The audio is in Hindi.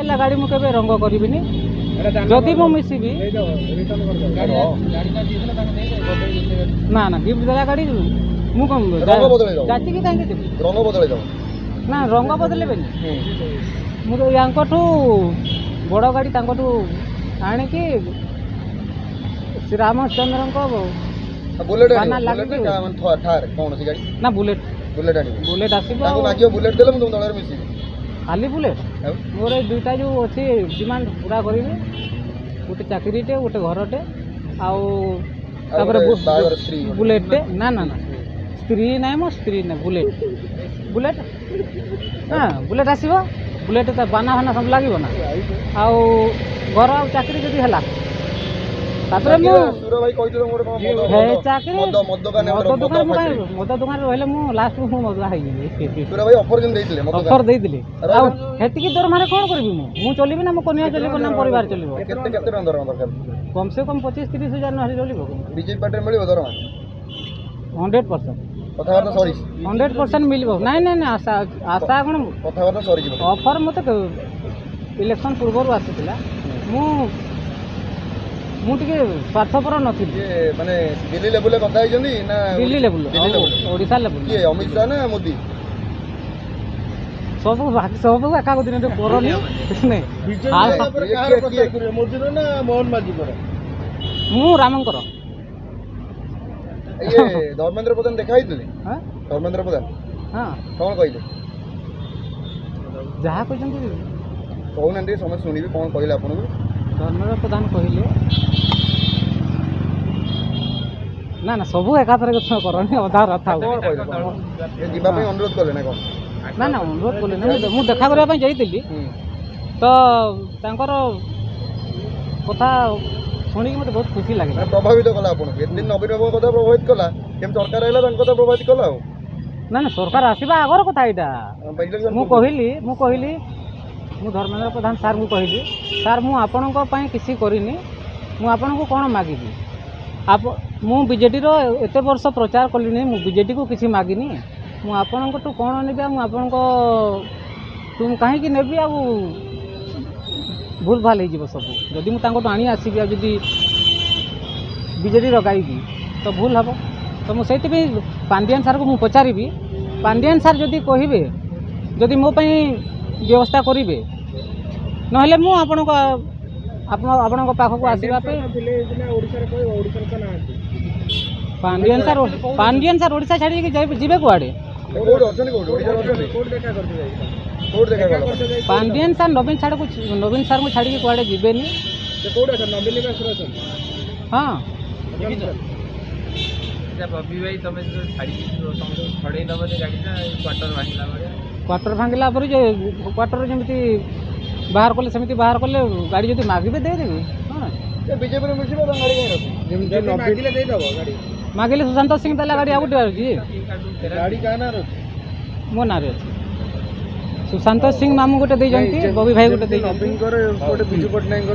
पहला गाड़ी मु केबे रंग करबिनी जदि मु मिसिबी ना ना गिफ्ट देला गाड़ी मु कम जाति की काहे देबी रंग बदले दो ना रंग बदले बेनी मु तो यांकठू बड़ गाड़ी तांकठू आने की श्री रामचंद्र को बुलेट बाना लागी थार कौन सी गाड़ी ना बुलेट बुलेट आनी बुलेट आसीबो ताको मागियो बुलेट देले तुम दलर मिसी खाली बुलेट मोर दुईटा जो अच्छी डिमांड पूरा करेंगे गोटे चाकरीटे गोटे घरटे आउ बुलेटे ना ना ना स्त्री ना मो स्त्री ना बुलेट बुलेट हाँ बुलेट आसो बुलेट तो बाना फाना सब लगे ना आउ घर आ चाकरी जदि है चाकरी मद दुकान रही लास्ट में मदुआ अफर देती हेतिकी दरमारे कौन करी मुझे चलि ना मो कनिया चलो ना परिवार चलो कम से कम 25-30 हजार ना चलो बीजेपी पार्टी मिल दरमा 100% कथाबार्ता सरी 100% मिल ना ना ना आशा आशा कौन कथाबार्ता सरी ऑफर मत इलेक्शन पूर्व आसीला मुझे स्वार्थपर नी माने दिल्ली लेवल कथा ना दिल्ली लेवल ओडिशा लेवल किए अमित शाह ना मोदी सब सब एका दिन करनी मोदी ना मोहन माझी मु रामंकर ये धर्मेंद्र प्रधान देखा धर्मेंद्र प्रधान हाँ कौन कहले जहाँ कहते कहना समझ शुणी कौन कहले आपन धर्मेंद्र प्रधान कहले ना ना सब एकाथर करनी अधा रथा अनुरोध कले ना कौन ना ना अनुरोध कले मुझे देखा करने जाइली तो कथा शुणी मत बहुत खुशी लगे प्रभावित कला आपको नवीन बाबू कथा प्रभावित कला सरकार है प्रभावित कला ना ना सरकार आसवा आगर कथा यहाँ मुझे मु धर्मेंद्र प्रधान सार को कहली सार मु आपण किसी करनी मुझे कौन मागिबी आप मु बीजेडी रो एते वर्ष प्रचार कलिनी मु बीजेडी को किसी मागिनी मुझे कौन नेबी मुझे तुम कहीं नेबी आ भूल भाल हो सब जदि मुझे आनी आसबि आदि बीजेडी गाइबी तो भूल हम तो मुझे पांडियान सार को मुझे पचारि पांडियान सार जदि कहे जदि मो व्यवस्था करेंगे ना आपण पाखक आसवा पांडियान सार ओडिशा छाड़ी जीवे कुआड़े पांडियान सार नवीन सार को छाड़ी कुआड़े जीवेनी हाँ बबी भाई तुम छड़े दब गाड़ी क्वार्टर भांगला क्वार्टर भांगला क्वार्टर जमी बाहर कले सेमती बाहर कले गाड़ी जब मागिबे देदेवी हाँ बीजेपी मागिले सुशांत सिंह देला गाड़ी आउट गाड़ी का ना मो ना सुशांत सिंह मामू गोटे बबी भाई गोटे बिजू पट्टनायक